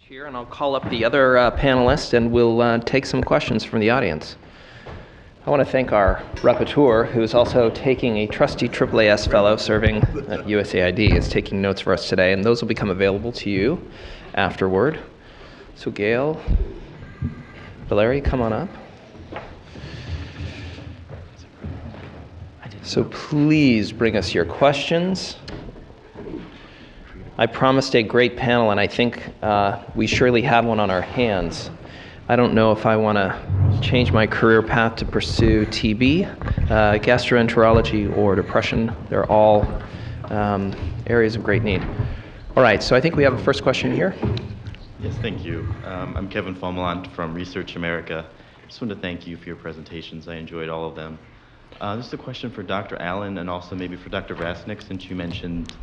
Here, and I'll call up the other panelists, and we'll take some questions from the audience. I want to thank our rapporteur, who is also taking a trusty AAAS fellow serving at USAID, is taking notes for us today, and those will become available to you afterward. So Gail, Valerie, come on up. So please bring us your questions. I promised a great panel, and I think we surely have one on our hands. I don't know if I want to change my career path to pursue TB, gastroenterology, or depression. They're all areas of great need. All right, so I think we have a first question here. Yes, thank you. I'm Kevin Fomelant from Research America. I just wanted to thank you for your presentations. I enjoyed all of them. This is a question for Dr. Allen and also maybe for Dr. Vrasnik, since you mentioned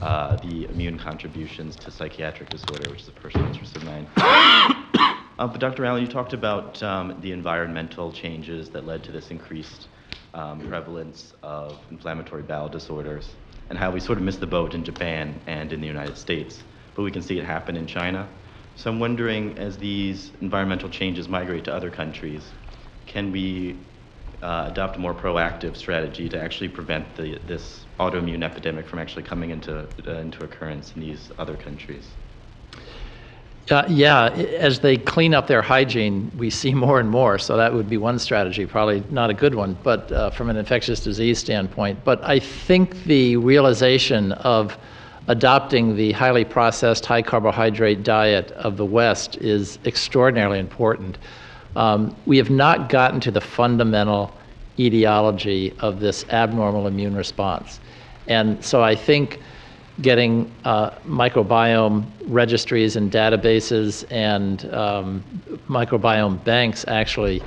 the immune contributions to psychiatric disorder, which is a personal interest of mine. But Dr. Allen, you talked about the environmental changes that led to this increased prevalence of inflammatory bowel disorders and how we sort of missed the boat in Japan and in the United States, but we can see it happen in China. So I'm wondering, as these environmental changes migrate to other countries, can we adopt a more proactive strategy to actually prevent this autoimmune epidemic from actually coming into occurrence in these other countries? Yeah, as they clean up their hygiene, we see more and more. So that would be one strategy, probably not a good one, but from an infectious disease standpoint. But I think the realization of adopting the highly processed, high carbohydrate diet of the West is extraordinarily important. We have not gotten to the fundamental etiology of this abnormal immune response. And so I think getting microbiome registries and databases and microbiome banks actually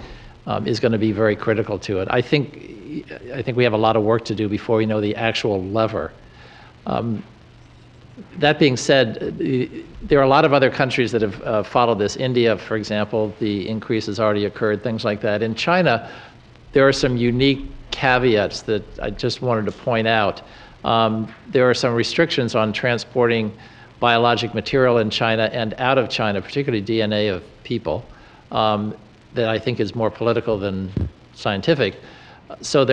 is going to be very critical to it. I think we have a lot of work to do before we know the actual lever. That being said, there are a lot of other countries that have followed this. India, for example, the increase has already occurred, things like that. In China, there are some unique caveats that I just wanted to point out. There are some restrictions on transporting biologic material in China and out of China, particularly DNA of people, that I think is more political than scientific. So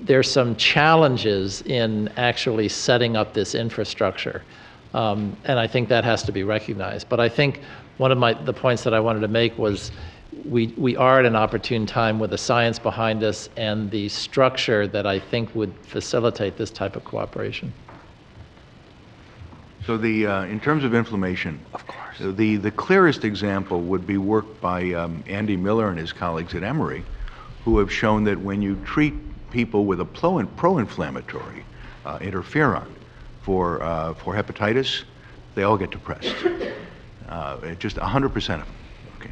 there's some challenges in actually setting up this infrastructure. And I think that has to be recognized. But I think one of the points that I wanted to make was we are at an opportune time with the science behind us and the structure that I think would facilitate this type of cooperation. So in terms of inflammation, Of course. the clearest example would be work by Andy Miller and his colleagues at Emory, who have shown that when you treat people with a pro-inflammatory interferon for hepatitis, they all get depressed. Just 100% of them. Okay.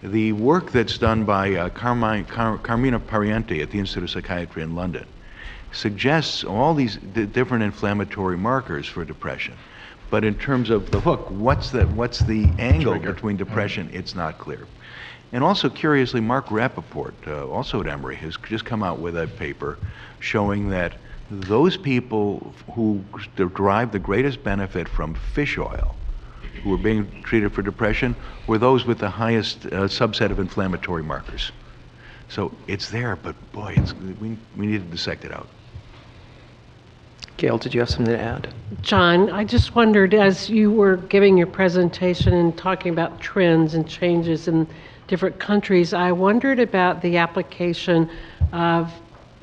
The work that's done by Carmina Pariente at the Institute of Psychiatry in London suggests all these different inflammatory markers for depression. But in terms of the hook, what's the angle Trigger. between depression? It's not clear. And also, curiously, Mark Rappaport, also at Emory, has just come out with a paper showing that those people who derive the greatest benefit from fish oil, who were being treated for depression, were those with the highest subset of inflammatory markers. So it's there, but boy, we need to dissect it out. Gail, did you have something to add? John, I just wondered, as you were giving your presentation and talking about trends and changes in different countries, I wondered about the application of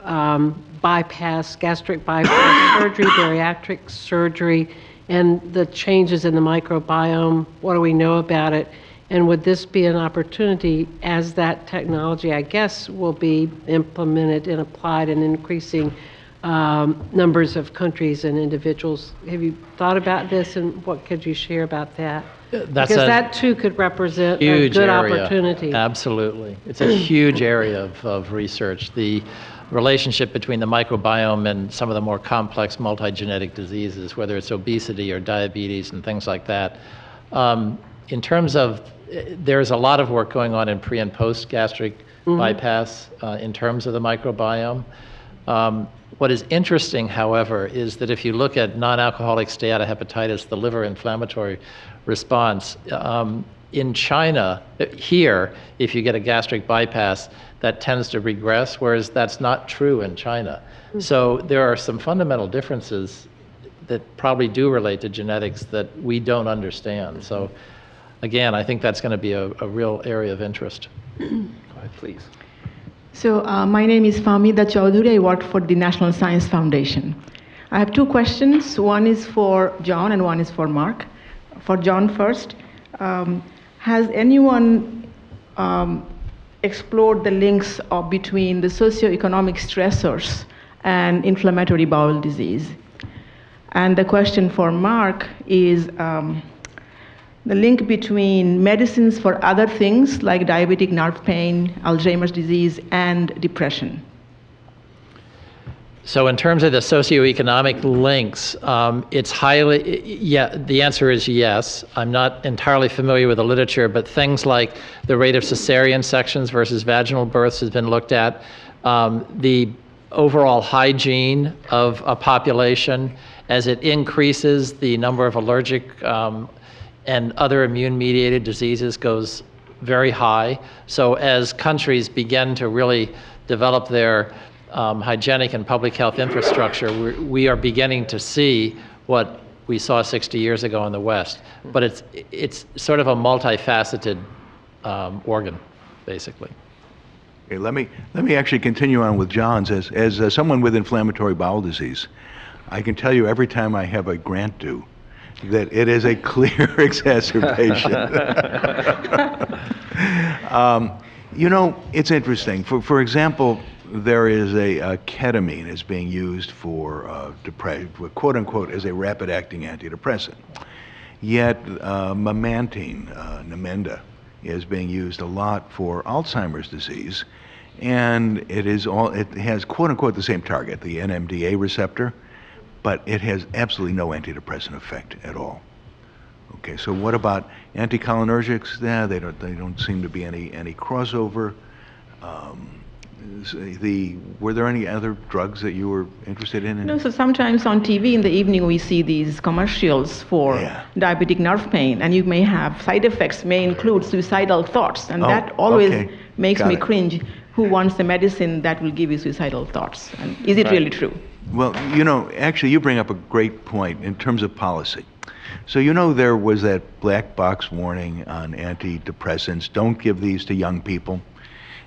gastric bypass surgery, bariatric surgery, and the changes in the microbiome. What do we know about it? And would this be an opportunity as that technology, I guess, will be implemented and applied in increasing numbers of countries and individuals? Have you thought about this, and what could you share about that? Because that too could represent a good opportunity. Absolutely. It's a huge area of research. The relationship between the microbiome and some of the more complex multigenetic diseases, whether it's obesity or diabetes and things like that. In terms of, there's a lot of work going on in pre and post gastric bypass in terms of the microbiome. What is interesting, however, is that if you look at non-alcoholic steatohepatitis, the liver inflammatory response, in China, here, if you get a gastric bypass, that tends to regress, whereas that's not true in China. So there are some fundamental differences that probably do relate to genetics that we don't understand. So again, I think that's going to be a real area of interest. Go ahead, please. So my name is Fahmida Chaudhuri. I work for the National Science Foundation. I have two questions. One is for John and one is for Mark. For John first, has anyone explored the links between the socioeconomic stressors and inflammatory bowel disease? And the question for Mark is the link between medicines for other things like diabetic nerve pain, Alzheimer's disease, and depression. So in terms of the socioeconomic links, it's highly, yeah, the answer is yes. I'm not entirely familiar with the literature, but things like the rate of cesarean sections versus vaginal births has been looked at. The overall hygiene of a population, as it increases, the number of allergic and other immune-mediated diseases goes very high. So as countries begin to really develop their hygienic and public health infrastructure, we are beginning to see what we saw 60 years ago in the West. But it's sort of a multifaceted organ, basically. Okay, let me actually continue on with John's. As someone with inflammatory bowel disease, I can tell you every time I have a grant due that it is a clear exacerbation. You know, it's interesting. For example, there is a ketamine is being used for depression, quote unquote, as a rapid-acting antidepressant. Yet memantine, Namenda, is being used a lot for Alzheimer's disease, and it has quote unquote the same target, the NMDA receptor, but it has absolutely no antidepressant effect at all. Okay, so what about anticholinergics? Yeah, they don't seem to be any crossover. Were there any other drugs that you were interested in? No, so sometimes on TV in the evening we see these commercials for diabetic nerve pain, and you may have side effects, may include suicidal thoughts, and that always makes me cringe. Who wants a medicine that will give you suicidal thoughts? And is it really true? Well, you know, actually you bring up a great point in terms of policy. So you know there was that black box warning on antidepressants, don't give these to young people.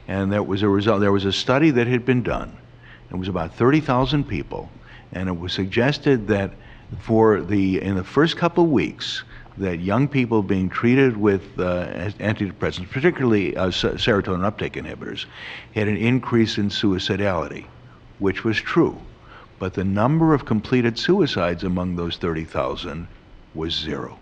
And there was a study that had been done. It was about 30,000 people, and it was suggested that in the first couple of weeks, that young people being treated with antidepressants, particularly serotonin uptake inhibitors, had an increase in suicidality, which was true. But the number of completed suicides among those 30,000 was 0.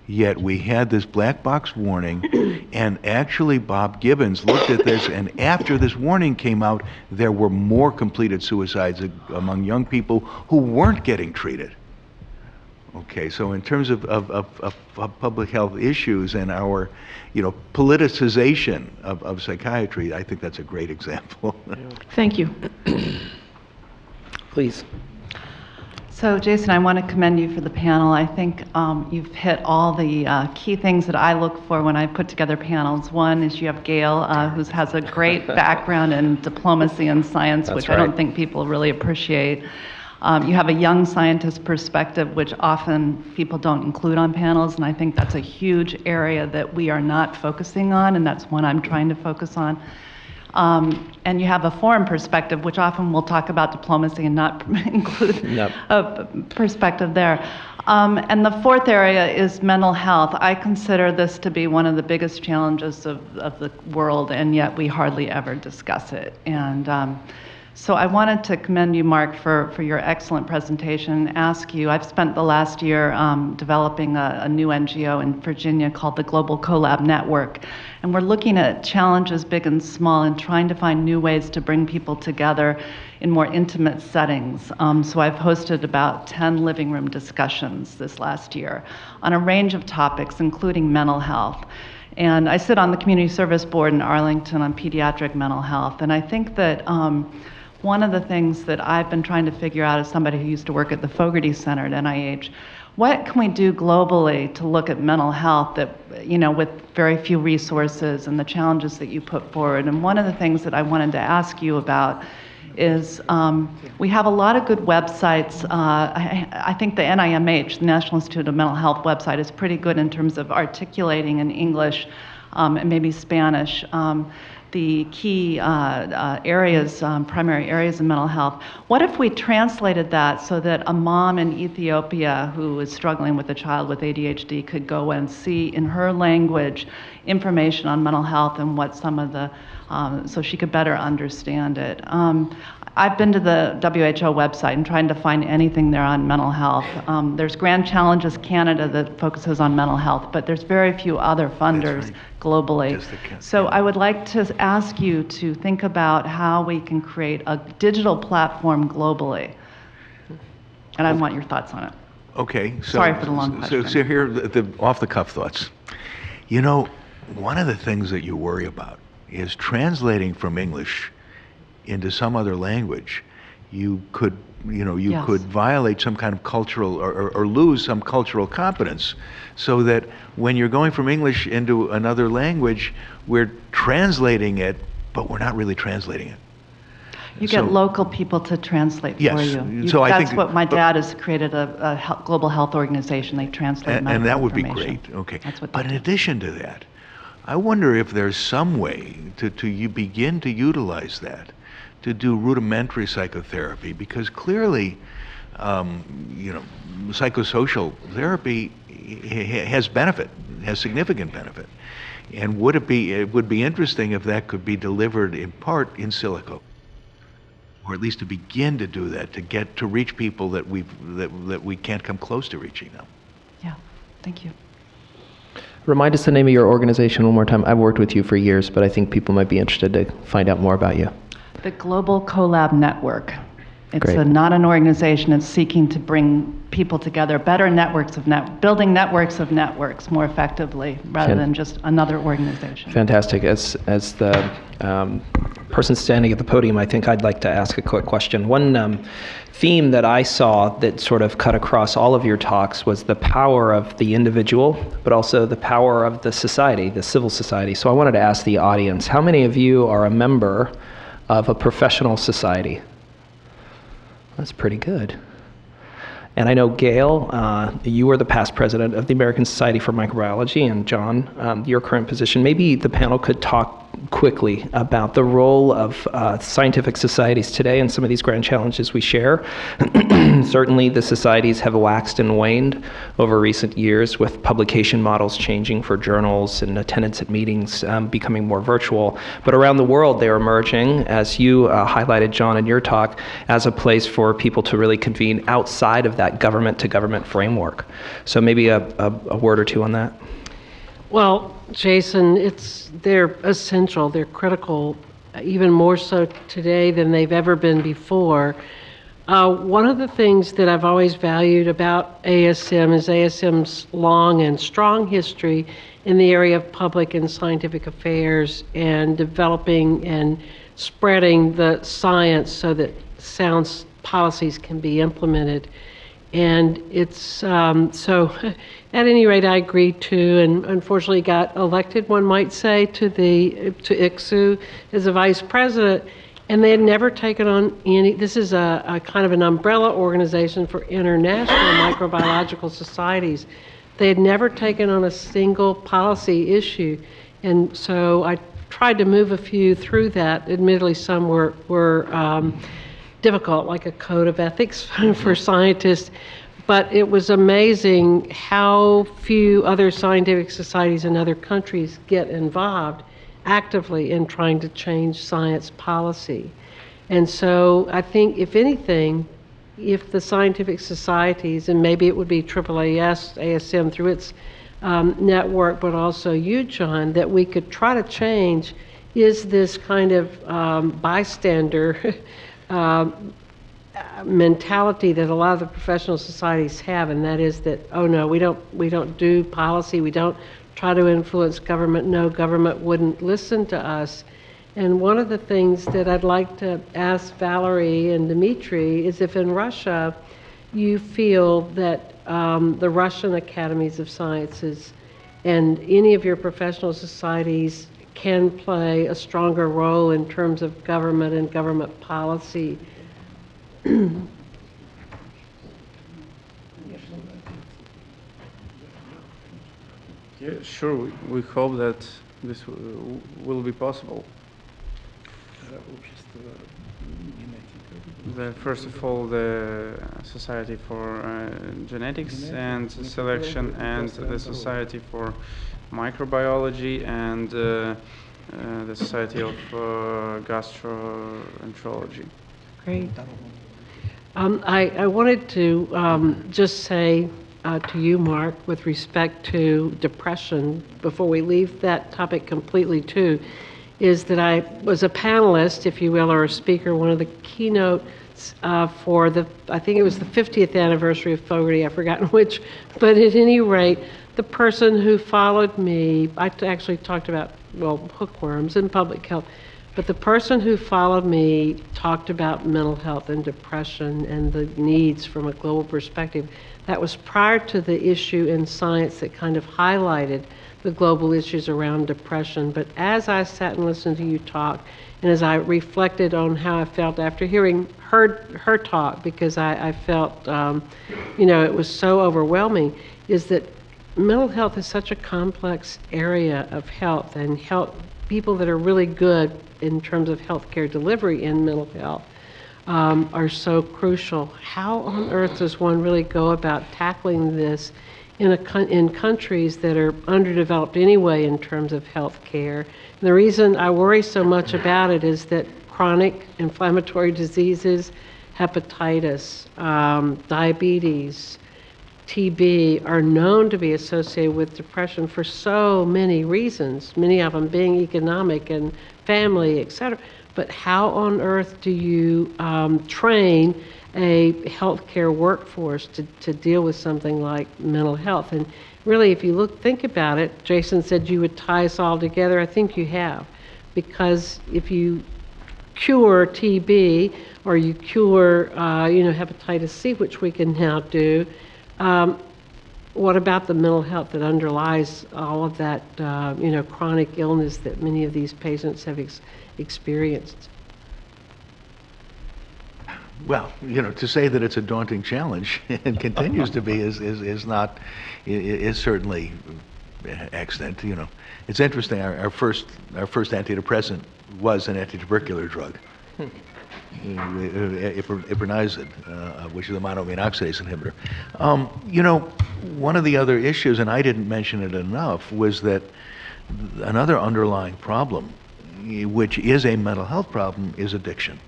Yet we had this black box warning, and actually Bob Gibbons looked at this, and after this warning came out, there were more completed suicides among young people who weren't getting treated. Okay, so in terms of public health issues and our, politicization of psychiatry, I think that's a great example. Thank you. Please. So, Jason, I want to commend you for the panel. I think you've hit all the key things that I look for when I put together panels. One is you have Gail, who has a great background in diplomacy and science, which I don't think people really appreciate. You have a young scientist perspective, which often people don't include on panels, and I think that's a huge area that we are not focusing on, and that's one I'm trying to focus on. And you have a foreign perspective, which often we'll talk about diplomacy and not include a perspective there. And the fourth area is mental health. I consider this to be one of the biggest challenges of the world, and yet we hardly ever discuss it. And so I wanted to commend you, Mark, for your excellent presentation, ask you, I've spent the last year developing a new NGO in Virginia called the Global CoLab Network, and we're looking at challenges big and small and trying to find new ways to bring people together in more intimate settings. So I've hosted about 10 living room discussions this last year on a range of topics, including mental health. And I sit on the Community Service Board in Arlington on pediatric mental health, and I think that one of the things that I've been trying to figure out as somebody who used to work at the Fogarty Center at NIH, what can we do globally to look at mental health that, with very few resources and the challenges that you put forward? And one of the things that I wanted to ask you about is we have a lot of good websites. I think the NIMH, the National Institute of Mental Health website, is pretty good in terms of articulating in English and maybe Spanish the key areas, primary areas of mental health. What if we translated that so that a mom in Ethiopia who is struggling with a child with ADHD could go and see in her language information on mental health and what some of the, so she could better understand it. I've been to the WHO website and trying to find anything there on mental health. There's Grand Challenges Canada that focuses on mental health, but there's very few other funders globally. So I would like to ask you to think about how we can create a digital platform globally. And I want your thoughts on it. Okay. So, Sorry for the long question. So here, the off-the-cuff thoughts. One of the things that you worry about is translating from English into some other language. You could, Yes. could violate some kind of cultural or lose some cultural competence, so that when you're going from English into another language, we're translating it, but we're not really translating it. You get So- local people to translate for Yes. you. So I That's think- what my but- dad has created, a global health organization. They translate And medical that would be information. great, okay. That's what But they in do. addition to that, I wonder if there's some way to you begin to utilize that, to do rudimentary psychotherapy, because clearly, psychosocial therapy has benefit, has significant benefit. And it would be interesting if that could be delivered in part in silico, or at least to begin to do that, to reach people that we can't come close to reaching now. Yeah, thank you. Remind us the name of your organization one more time. I've worked with you for years, but I think people might be interested to find out more about you. The Global Collab Network. It's Great. not an organization. It's seeking to bring people together, better networks of building networks of networks more effectively, rather than just another organization. Fantastic. As the person standing at the podium, I think I'd like to ask a quick question. One theme that I saw that sort of cut across all of your talks was the power of the individual, but also the power of the society, the civil society. So I wanted to ask the audience, how many of you are a member of a professional society? That's pretty good. And I know, Gail, you were the past president of the American Society for Microbiology, and John, your current position. Maybe the panel could talk quickly about the role of scientific societies today and some of these grand challenges we share. Certainly, the societies have waxed and waned over recent years, with publication models changing for journals and attendance at meetings becoming more virtual. But around the world, they're emerging, as you highlighted, John, in your talk, as a place for people to really convene outside of that government-to-government framework. So maybe a word or two on that. Well, Jason, they're essential, they're critical, even more so today than they've ever been before. One of the things that I've always valued about ASM is ASM's long and strong history in the area of public and scientific affairs and developing and spreading the science so that sound policies can be implemented. And it's, so at any rate, I agreed to, and unfortunately got elected, one might say, to ICSU as a vice president. And they had never taken on any, this is a kind of an umbrella organization for international microbiological societies. They had never taken on a single policy issue. And so I tried to move a few through that. Admittedly, some were difficult, like a code of ethics for scientists. But it was amazing how few other scientific societies in other countries get involved actively in trying to change science policy. And so I think, if anything, if the scientific societies, and maybe it would be AAAS, ASM through its network, but also you, John, that we could try to change is this kind of bystander mentality that a lot of the professional societies have, and that is that, oh no, we don't do policy, we don't try to influence government, no, government wouldn't listen to us. And one of the things that I'd like to ask Valerie and Dimitri is if in Russia you feel that the Russian Academies of Sciences and any of your professional societies can play a stronger role in terms of government and government policy. Yeah, sure. We hope that this will be possible. First of all, the Society for Genetics and Selection, and the Society for Microbiology, and the Society of Gastroenterology. Great. I wanted to just say to you, Mark, with respect to depression, before we leave that topic completely too, is that I was a panelist, if you will, or a speaker, one of the keynotes for I think it was the 50th anniversary of Fogarty, I've forgotten which, but at any rate, the person who followed me, I actually talked about, well, hookworms and public health, but the person who followed me talked about mental health and depression and the needs from a global perspective. That was prior to the issue in science that kind of highlighted the global issues around depression. But as I sat and listened to you talk, and as I reflected on how I felt after hearing her talk, because I felt, it was so overwhelming, is that mental health is such a complex area of health, and people that are really good in terms of healthcare delivery in mental health are so crucial. How on earth does one really go about tackling this in countries that are underdeveloped anyway in terms of health care? And the reason I worry so much about it is that chronic inflammatory diseases, hepatitis, diabetes, TB are known to be associated with depression for so many reasons, many of them being economic and family, etc. But how on earth do you train a healthcare workforce to deal with something like mental health? And really, if you think about it, Jason said you would tie us all together. I think you have, because if you cure TB or you cure, hepatitis C, which we can now do, what about the mental health that underlies all of that, chronic illness that many of these patients have experienced? Well, to say that it's a daunting challenge and continues to be is certainly accident. It's interesting. Our first antidepressant was an antitubercular drug, ipronizid, which is a monoamine oxidase inhibitor. One of the other issues, and I didn't mention it enough, was that another underlying problem, which is a mental health problem, is addiction.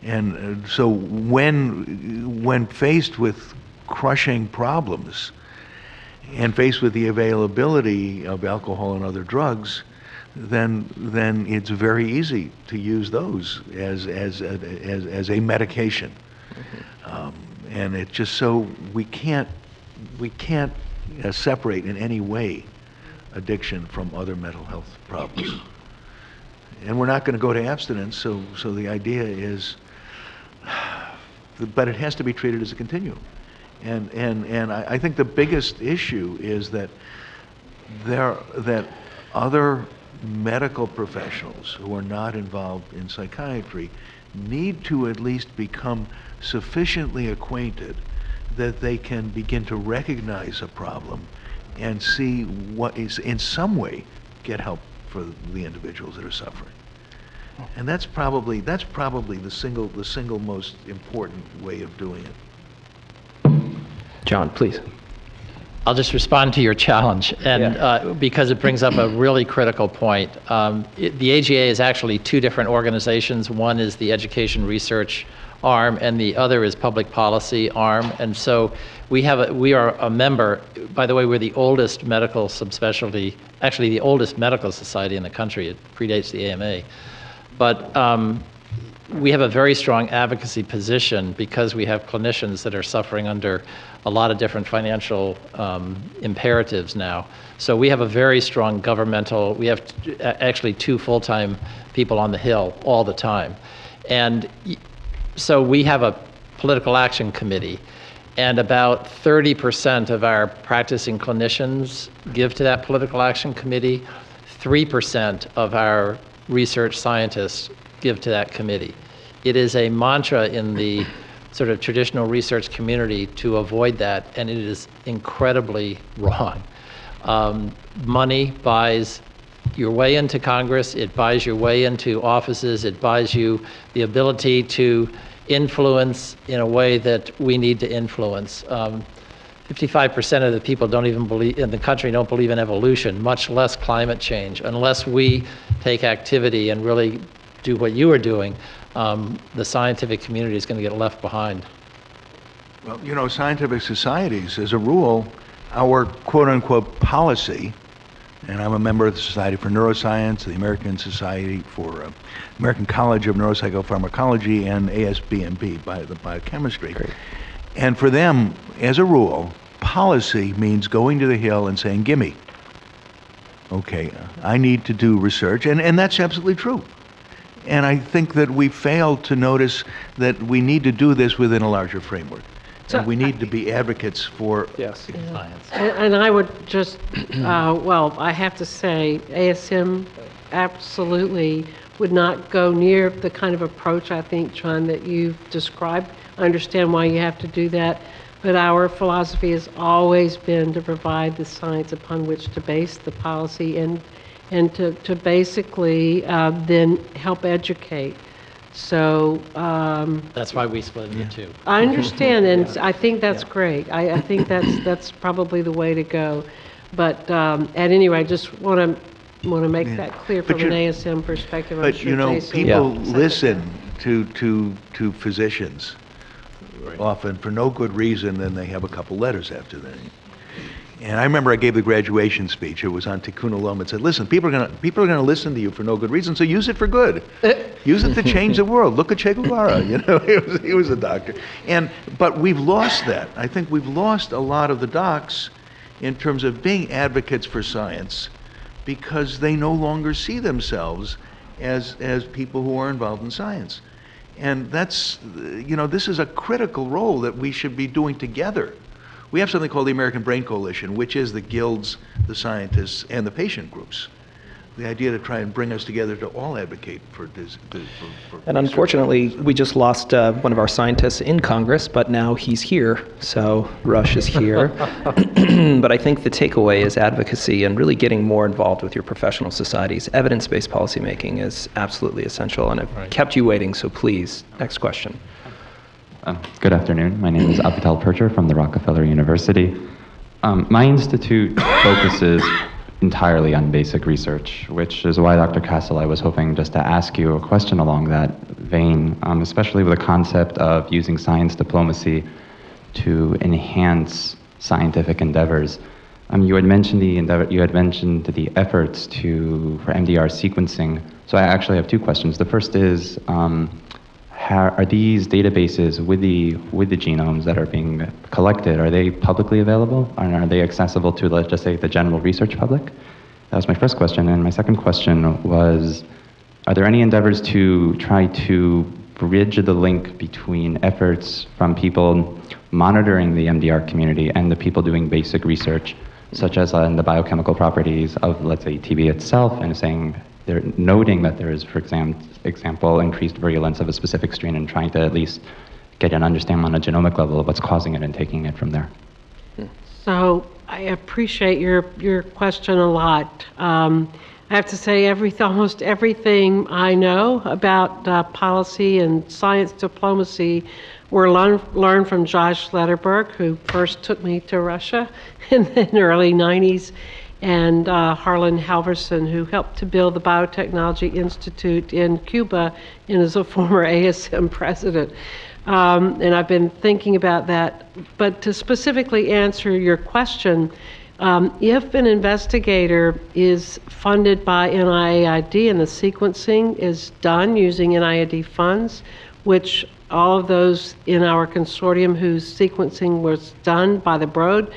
And so when faced with crushing problems and faced with the availability of alcohol and other drugs, then it's very easy to use those as a medication. And it's just so we can't separate in any way addiction from other mental health problems. And we're not going to go to abstinence, so the idea is, but it has to be treated as a continuum. And I think the biggest issue is that other medical professionals who are not involved in psychiatry need to at least become sufficiently acquainted that they can begin to recognize a problem and see what is, in some way, get help for the individuals that are suffering. And that's probably the single most important way of doing it. John, please. I'll just respond to your challenge, and because it brings up a really critical point. The AGA is actually two different organizations. One is the education research arm, and the other is public policy arm. And so we are a member. By the way, we're the oldest medical subspecialty, actually the oldest medical society in the country. It predates the AMA, but we have a very strong advocacy position because we have clinicians that are suffering under a lot of different financial imperatives now. So we have a very strong governmental, we have actually 2 full-time people on the Hill all the time. And so we have a political action committee. and about 30% of our practicing clinicians give to that political action committee. 3% of our research scientists give to that committee. It is a mantra in the sort of traditional research community to avoid that, and it is incredibly wrong. Money buys your way into Congress, it buys your way into offices, it buys you the ability to influence in a way that we need to influence. 55% of the people don't even believe, in the country don't believe in evolution, much less climate change. Unless we take activity and really do what you are doing, the scientific community is going to get left behind. Well, you know, scientific societies, as a rule, our quote-unquote policy, and I'm a member of the Society for Neuroscience, the American Society for American College of Neuropsychopharmacology, and ASBMB, the biochemistry. Great. And for them, as a rule, policy means going to the Hill and saying, gimme. Okay, I need to do research, and that's absolutely true. And I think that we failed to notice that we need to do this within a larger framework. So And we need to be advocates for Yes. Science. And I would just, well, I have to say, ASM absolutely would not go near the kind of approach, I think, John, that you've described. I understand why you have to do that, but our philosophy has always been to provide the science upon which to base the policy and to basically then help educate. So That's why we split into two. I understand, and I think that's great. I think that's probably the way to go. But at any rate, I just want to make that clear But from an you- ASM perspective. I'm But sure you know, Jason people will second listen to physicians often for no good reason, then they have a couple letters after that. And I remember I gave the graduation speech. It was on Tikkun Olam. It said, "Listen, people are going to listen to you for no good reason, so use it for good. Use it to change the world. Look at Che Guevara. You know, he was a doctor." But we've lost that. I think we've lost a lot of the docs in terms of being advocates for science, because they no longer see themselves as people who are involved in science. And that's, you know, this is a critical role that we should be doing together. We have something called the American Brain Coalition, which is the guilds, the scientists, and the patient groups. The idea to try and bring us together to all advocate for this. And unfortunately, we just lost one of our scientists in Congress, but now he's here, so Rush is here. But I think the takeaway is advocacy and really getting more involved with your professional societies. Evidence-based policymaking is absolutely essential, and I've kept you waiting, so please, next question. Good afternoon. My name is Avital Percher from the Rockefeller University. My institute focuses entirely on basic research, which is why, Dr. Castle, I was hoping just to ask you a question along that vein, especially with the concept of using science diplomacy to enhance scientific endeavors. You had mentioned the efforts for MDR sequencing. So I actually have two questions. The first is, are these databases with the genomes that are being collected, are they publicly available? And are they accessible to, let's just say, the general research public? That was my first question. And my second question was, are there any endeavors to try to bridge the link between efforts from people monitoring the MDR community and the people doing basic research, such as in the biochemical properties of, let's say, TB itself, and saying, they're noting that there is, for example, increased virulence of a specific strain and trying to at least get an understanding on a genomic level of what's causing it and taking it from there. So I appreciate your question a lot. I have to say almost everything I know about policy and science diplomacy were learned from Josh Lederberg, who first took me to Russia in the early 90s, and Harlan Halverson, who helped to build the Biotechnology Institute in Cuba and is a former ASM president. And I've been thinking about that. But to specifically answer your question, if an investigator is funded by NIAID and the sequencing is done using NIAID funds, which all of those in our consortium whose sequencing was done by the Broad,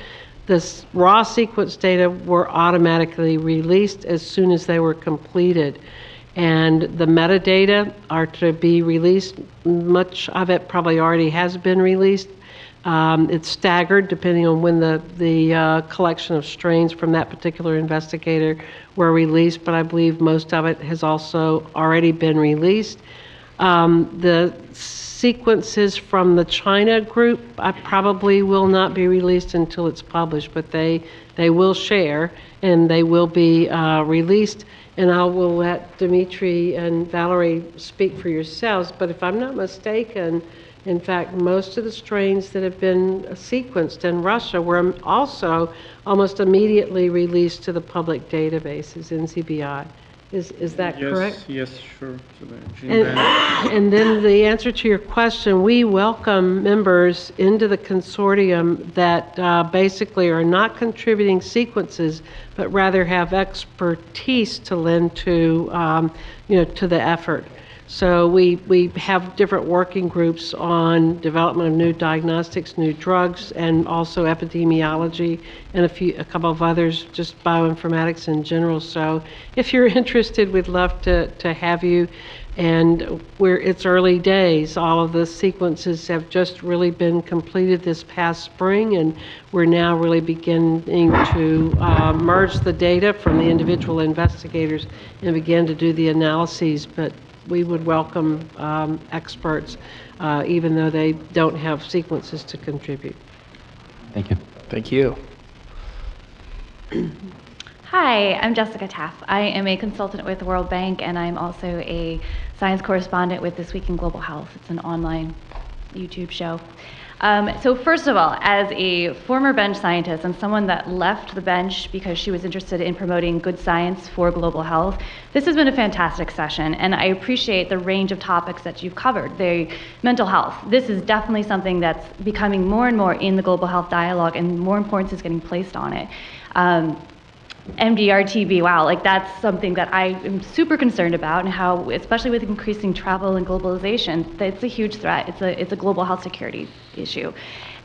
the raw sequence data were automatically released as soon as they were completed. And the metadata are to be released. Much of it probably already has been released. It's staggered depending on when the collection of strains from that particular investigator were released, but I believe most of it has also already been released. The sequences from the China group probably will not be released until it's published, but they will share and they will be released. And I will let Dimitri and Valerie speak for yourselves, but if I'm not mistaken, in fact, most of the strains that have been sequenced in Russia were also almost immediately released to the public databases, NCBI. Is that correct? Yes, sure. To the gene bank. And then the answer to your question, we welcome members into the consortium that basically are not contributing sequences, but rather have expertise to lend to, to the effort. So we have different working groups on development of new diagnostics, new drugs, and also epidemiology, and a couple of others, just bioinformatics in general. So if you're interested, we'd love to have you. And it's early days. All of the sequences have just really been completed this past spring, and we're now really beginning to merge the data from the individual investigators and begin to do the analyses. But we would welcome experts, even though they don't have sequences to contribute. Thank you. Thank you. Hi, I'm Jessica Taff. I am a consultant with the World Bank, and I'm also a science correspondent with This Week in Global Health. It's an online YouTube show. So first of all, as a former bench scientist and someone that left the bench because she was interested in promoting good science for global health, this has been a fantastic session, and I appreciate the range of topics that you've covered. Mental health. This is definitely something that's becoming more and more in the global health dialogue, and more importance is getting placed on it. MDR-TB, wow, like that's something that I am super concerned about, and how, especially with increasing travel and globalization, that's a huge threat. It's a global health security issue.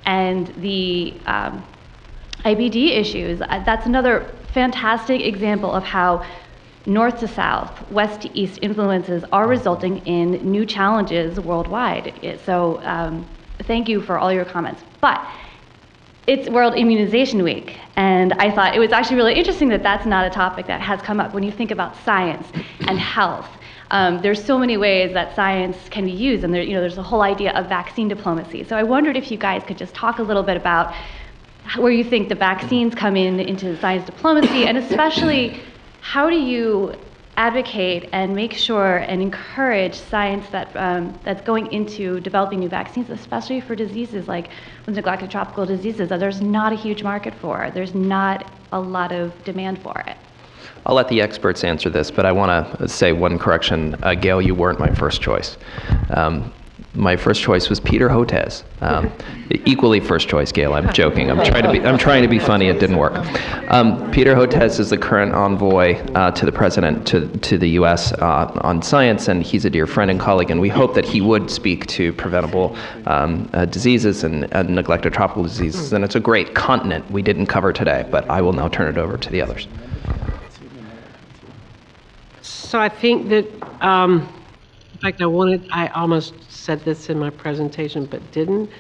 And the IBD issues, that's another fantastic example of how north to south, west to east influences are resulting in new challenges worldwide. So thank you for all your comments. But it's World Immunization Week, and I thought it was actually really interesting that that's not a topic that has come up when you think about science and health. There's so many ways that science can be used, and there's a whole idea of vaccine diplomacy. So I wondered if you guys could just talk a little bit about where you think the vaccines come into science diplomacy, and especially how do you advocate and make sure and encourage science that's going into developing new vaccines, especially for diseases like with neglected tropical diseases that there's not a huge market for. There's not a lot of demand for it. I'll let the experts answer this, but I want to say one correction. Gail, you weren't my first choice. My first choice was Peter Hotez. Equally first choice, Gail. I'm joking. I'm trying to be funny. It didn't work. Peter Hotez is the current envoy to the president to the U.S. On science, and he's a dear friend and colleague. And we hope that he would speak to preventable diseases and neglected tropical diseases. And it's a great continent we didn't cover today. But I will now turn it over to the others. So I think that. In fact, I almost said this in my presentation, but didn't.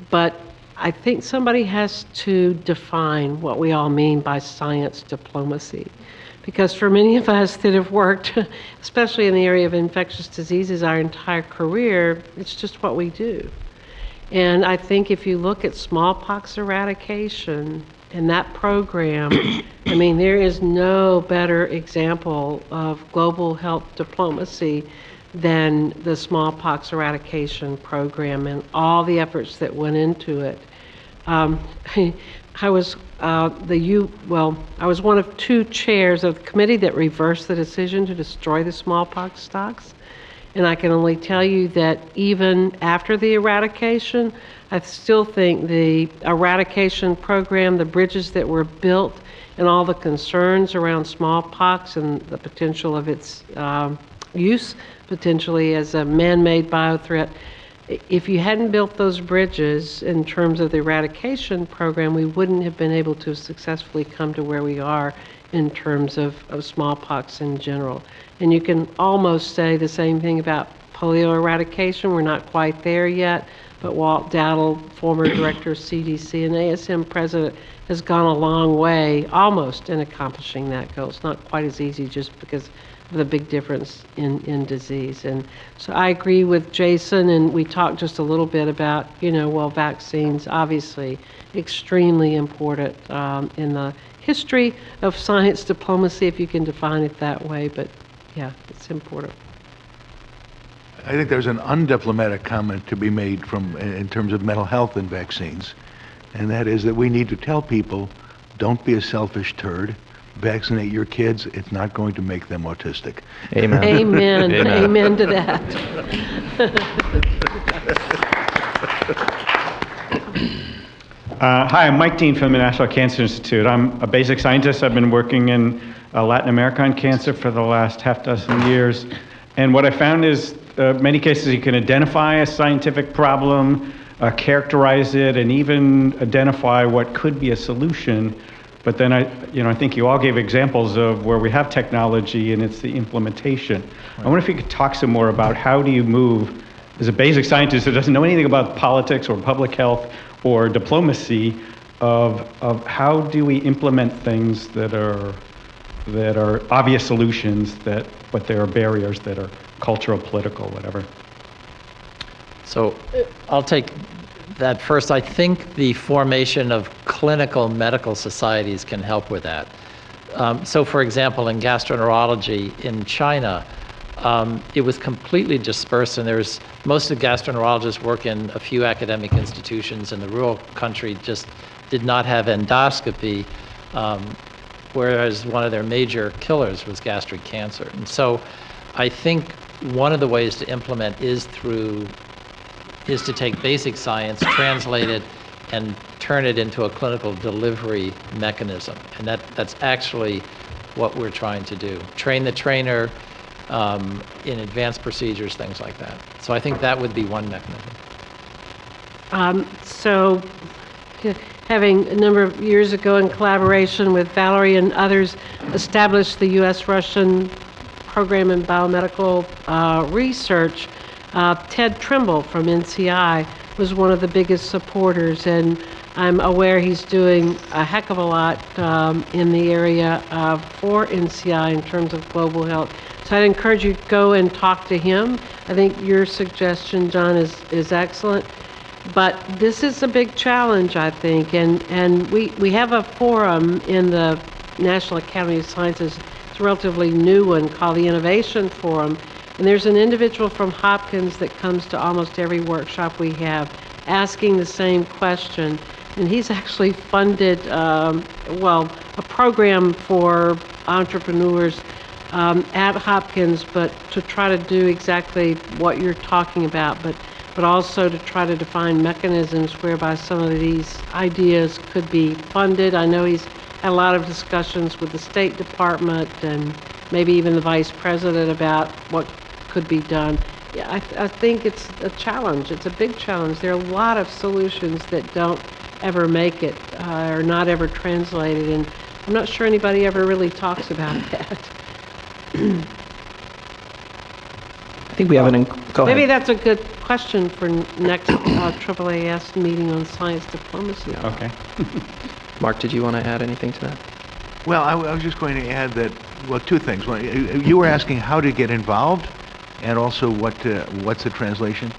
But I think somebody has to define what we all mean by science diplomacy. Because for many of us that have worked, especially in the area of infectious diseases, our entire career, it's just what we do. And I think if you look at smallpox eradication and that program, I mean, there is no better example of global health diplomacy than the smallpox eradication program and all the efforts that went into it. I was one of two chairs of the committee that reversed the decision to destroy the smallpox stocks. And I can only tell you that even after the eradication, I still think the eradication program, the bridges that were built, and all the concerns around smallpox and the potential of its use potentially as a man-made biothreat, if you hadn't built those bridges in terms of the eradication program, we wouldn't have been able to successfully come to where we are in terms of smallpox in general. And you can almost say the same thing about polio eradication. We're not quite there yet, but Walt Dowdle, former director of CDC and ASM president, has gone a long way, almost, in accomplishing that goal. It's not quite as easy just because of the big difference in disease. And so I agree with Jason, and we talked just a little bit about, vaccines, obviously extremely important in the history of science diplomacy, if you can define it that way, but yeah, it's important. I think there's an undiplomatic comment to be made in terms of mental health and vaccines, and that is that we need to tell people, don't be a selfish turd, vaccinate your kids, it's not going to make them autistic. Amen. Amen. Amen. Amen to that. Hi, I'm Mike Dean from the National Cancer Institute. I'm a basic scientist. I've been working in Latin America on cancer for the last half dozen years. And what I found is many cases you can identify a scientific problem, characterize it, and even identify what could be a solution. But then I think you all gave examples of where we have technology and it's the implementation. Right. I wonder if you could talk some more about how do you move, as a basic scientist who doesn't know anything about politics or public health or diplomacy, of how do we implement things that are obvious solutions, but there are barriers that are cultural, political, whatever. So I'll take that first. I think the formation of clinical medical societies can help with that. So for example, in gastroenterology in China, it was completely dispersed, and most of the gastroenterologists work in a few academic institutions, and the rural country just did not have endoscopy, whereas one of their major killers was gastric cancer. And so I think one of the ways to implement is to take basic science, translate it, and turn it into a clinical delivery mechanism. And that's actually what we're trying to do. Train the trainer in advanced procedures, things like that. So I think that would be one mechanism. So having a number of years ago in collaboration with Valerie and others established the U.S.-Russian program in biomedical research, Ted Trimble from NCI was one of the biggest supporters, and I'm aware he's doing a heck of a lot in the area for NCI in terms of global health. So I'd encourage you to go and talk to him. I think your suggestion, John, is excellent. But this is a big challenge, I think, and we have a forum in the National Academy of Sciences. It's a relatively new one called the Innovation Forum. And there's an individual from Hopkins that comes to almost every workshop we have asking the same question. And he's actually funded, a program for entrepreneurs at Hopkins, but to try to do exactly what you're talking about, but also to try to define mechanisms whereby some of these ideas could be funded. I know he's had a lot of discussions with the State Department and maybe even the Vice President about what could be done. Yeah, I think it's a challenge. It's a big challenge. There are a lot of solutions that don't ever make it, or not ever translated, and I'm not sure anybody ever really talks about that. I think we have go ahead. Maybe that's a good question for next AAAS meeting on science diplomacy. Okay. Mark, did you want to add anything to that? Well, I was just going to add that, two things. One, you were asking how to get involved, and also what's the translation.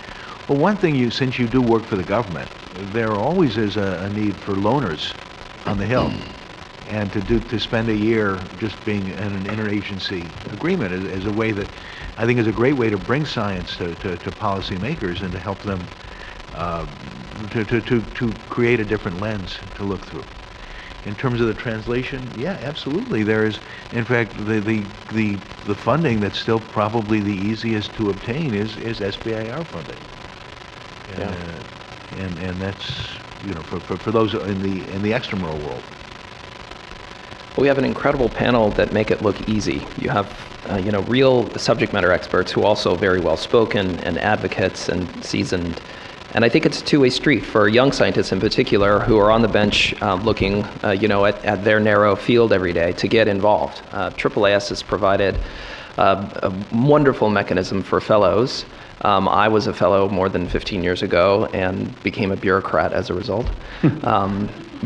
Well, one thing, since you do work for the government, there always is a need for loners on the Hill, and to spend a year just being in an interagency agreement is a way that I think is a great way to bring science to policymakers and to help them to create a different lens to look through. In terms of the translation, yeah, absolutely. There is, in fact, the funding that's still probably the easiest to obtain is SBIR funding. Yeah. And that's for those in the extramural world. We have an incredible panel that make it look easy. You have real subject matter experts who are also very well spoken and advocates and seasoned. And I think it's a two-way street for young scientists in particular who are on the bench looking at their narrow field every day to get involved. AAAS has provided a wonderful mechanism for fellows I was a fellow more than 15 years ago and became a bureaucrat as a result.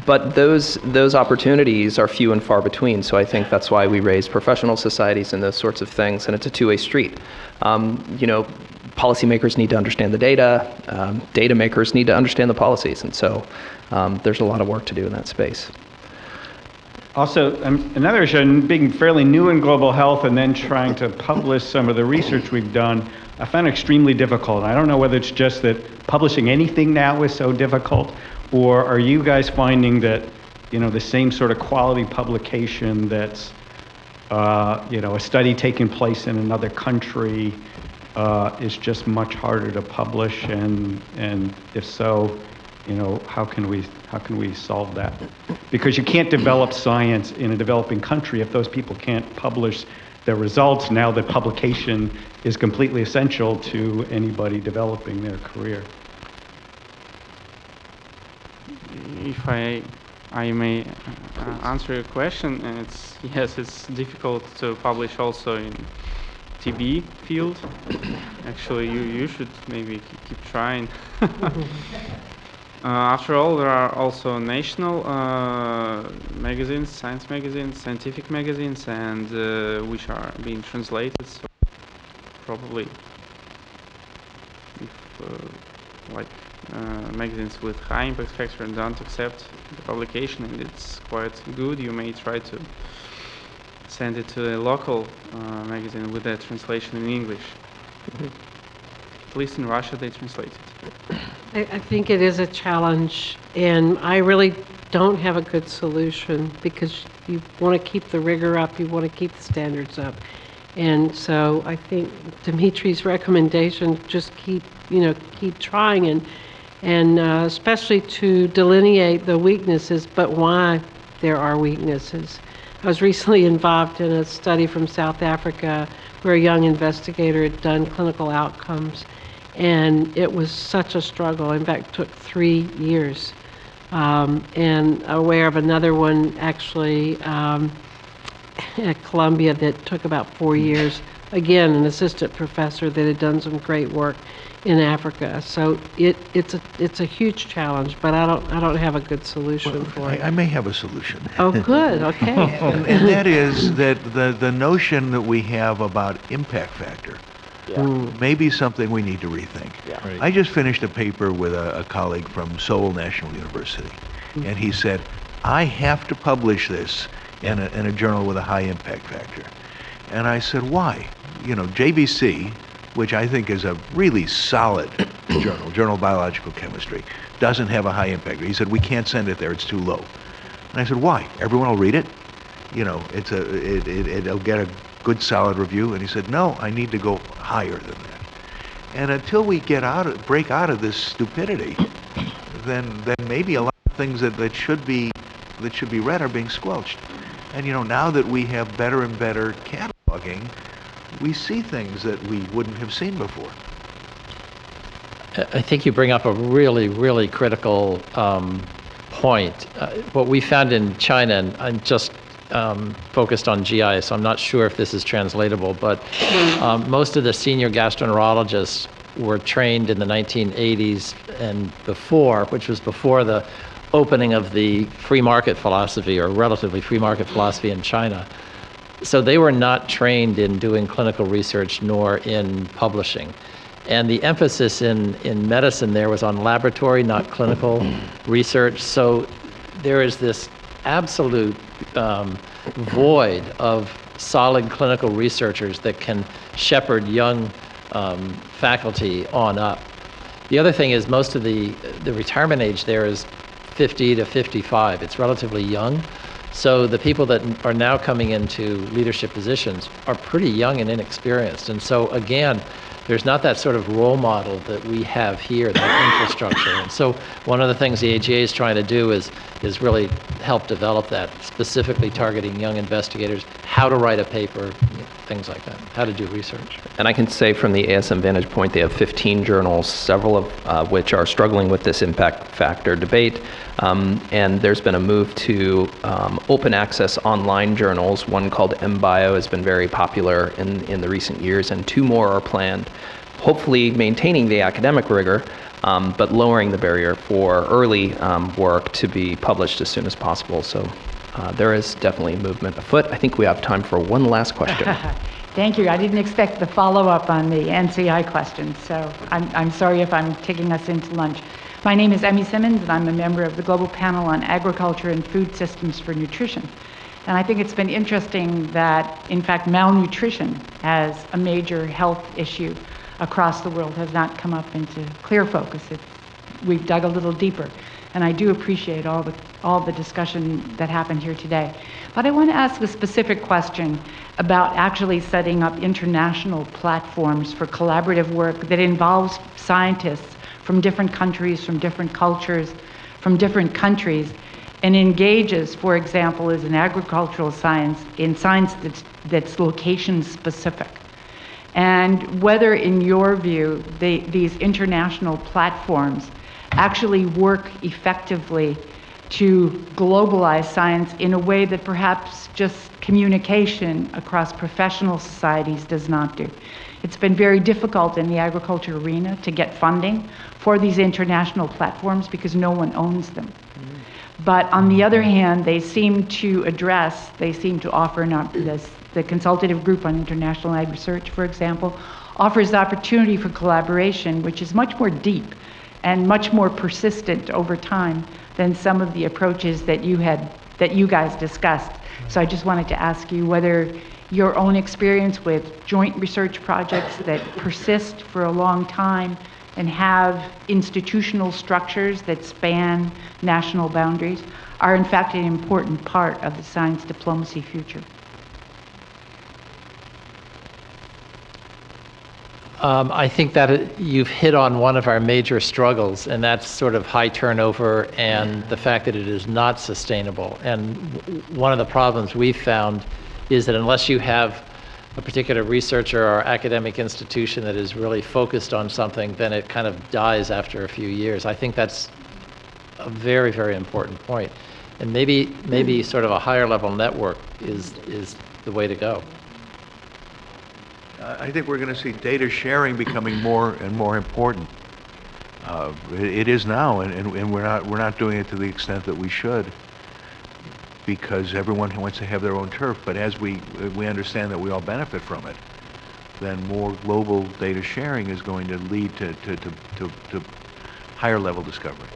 But those opportunities are few and far between, so I think that's why we raise professional societies and those sorts of things, and it's a two-way street. Policymakers need to understand the data, data makers need to understand the policies, and so there's a lot of work to do in that space. Also, another issue, being fairly new in global health and then trying to publish some of the research we've done, I found it extremely difficult. I don't know whether it's just that publishing anything now is so difficult, or are you guys finding that, the same sort of quality publication that's, a study taking place in another country is just much harder to publish, and if so, how can we solve that? Because you can't develop science in a developing country if those people can't publish their results, now that publication is completely essential to anybody developing their career. If I may answer your question, yes, it's difficult to publish also in TB field. Actually, you should maybe keep trying. After all, there are also national magazines, science magazines, scientific magazines, and which are being translated. So probably, if magazines with high impact factor and don't accept the publication, and it's quite good, you may try to send it to a local magazine with a translation in English. At least in Russia, they translate it. I think it is a challenge, and I really don't have a good solution, because you want to keep the rigor up, you want to keep the standards up. And so I think Dimitri's recommendation, just keep trying, and especially to delineate the weaknesses, but why there are weaknesses. I was recently involved in a study from South Africa where a young investigator had done clinical outcomes, and it was such a struggle. In fact, it took 3 years. And aware of another one actually at Columbia that took about 4 years. Again, an assistant professor that had done some great work in Africa. So it's a huge challenge, but I don't have a good solution for it. I may have a solution. Oh, good. Okay. and that is that the notion that we have about impact factor may be something we need to rethink. Yeah. Right. I just finished a paper with a colleague from Seoul National University, and he said, I have to publish this in a journal with a high impact factor. And I said, why? JBC, which I think is a really solid Journal of Biological Chemistry, doesn't have a high impact. He said, we can't send it there, it's too low. And I said, why? Everyone will read it? It'll get a good solid review. And he said, no, I need to go higher than that. And until we break out of this stupidity, then maybe a lot of things that should be read are being squelched. And now that we have better and better cataloging, we see things that we wouldn't have seen before. I think you bring up a really, really critical point. What we found in China, and I'm just focused on GI, so I'm not sure if this is translatable, but most of the senior gastroenterologists were trained in the 1980s and before, which was before the opening of the free market philosophy, or relatively free market philosophy in China. So they were not trained in doing clinical research nor in publishing. And the emphasis in medicine there was on laboratory, not clinical research. So there is this absolute void of solid clinical researchers that can shepherd young faculty on up. The other thing is most of the retirement age there is 50 to 55. It's relatively young. So the people that are now coming into leadership positions are pretty young and inexperienced. And so again, there's not that sort of role model that we have here, that infrastructure. And so one of the things the AGA is trying to do is really help develop that, specifically targeting young investigators, how to write a paper, things like that, how to do research. And I can say from the ASM Vantage Point, they have 15 journals, several of which are struggling with this impact factor debate. And there's been a move to open access online journals. One called MBio has been very popular in the recent years, and 2 more are planned. hopefully maintaining the academic rigor, but lowering the barrier for early work to be published as soon as possible. So there is definitely movement afoot. I think we have time for one last question. Thank you. I didn't expect the follow-up on the NCI question, so I'm sorry if I'm taking us into lunch. My name is Emmy Simmons, and I'm a member of the Global Panel on Agriculture and Food Systems for Nutrition. And I think it's been interesting that, in fact, malnutrition as a major health issue across the world has not come up into clear focus. We've dug a little deeper, and I do appreciate all the discussion that happened here today. But I want to ask a specific question about actually setting up international platforms for collaborative work that involves scientists from different countries, from different cultures, from different countries, and engages, for example, as an agricultural science, in science that's location specific. And whether, in your view, these international platforms actually work effectively to globalize science in a way that perhaps just communication across professional societies does not do. It's been very difficult in the agriculture arena to get funding for these international platforms because no one owns them. But on the other hand, they seem to offer, the Consultative Group on International Ag Research, for example, offers the opportunity for collaboration, which is much more deep and much more persistent over time than some of the approaches that you guys discussed. So I just wanted to ask you whether your own experience with joint research projects that persist for a long time and have institutional structures that span national boundaries are in fact an important part of the science diplomacy future. I think that you've hit on one of our major struggles, and that's sort of high turnover and the fact that it is not sustainable. And one of the problems we've found is that unless you have a particular researcher or academic institution that is really focused on something, then it kind of dies after a few years. I think that's a very, very important point. And maybe sort of a higher level network is the way to go. I think we're going to see data sharing becoming more and more important. It is now, and we're not doing it to the extent that we should, because everyone wants to have their own turf. But as we understand that we all benefit from it, then more global data sharing is going to lead to higher level discovery.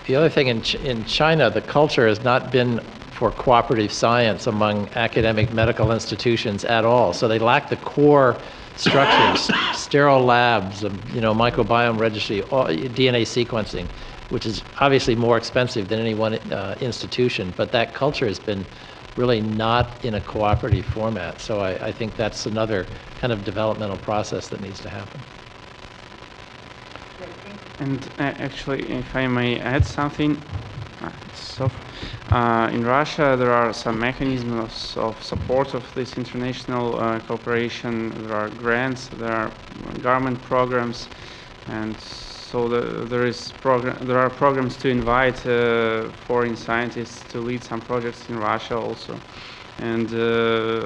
The other thing in China, the culture has not been for cooperative science among academic medical institutions at all. So they lack the core structures, sterile labs, microbiome registry, DNA sequencing, which is obviously more expensive than any one institution, but that culture has been really not in a cooperative format. So I think that's another kind of developmental process that needs to happen. And actually, if I may add something, in Russia there are some mechanisms of support of this international cooperation. There are grants, there are government programs, and so there are programs to invite foreign scientists to lead some projects in Russia also. And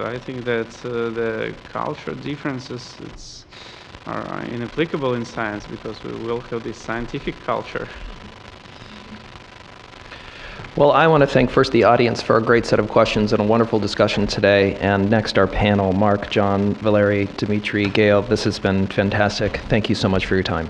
I think that the cultural differences are inapplicable in science because we will have this scientific culture. Well, I want to thank first the audience for a great set of questions and a wonderful discussion today. And next, our panel, Mark, John, Valery, Dimitri, Gail. This has been fantastic. Thank you so much for your time.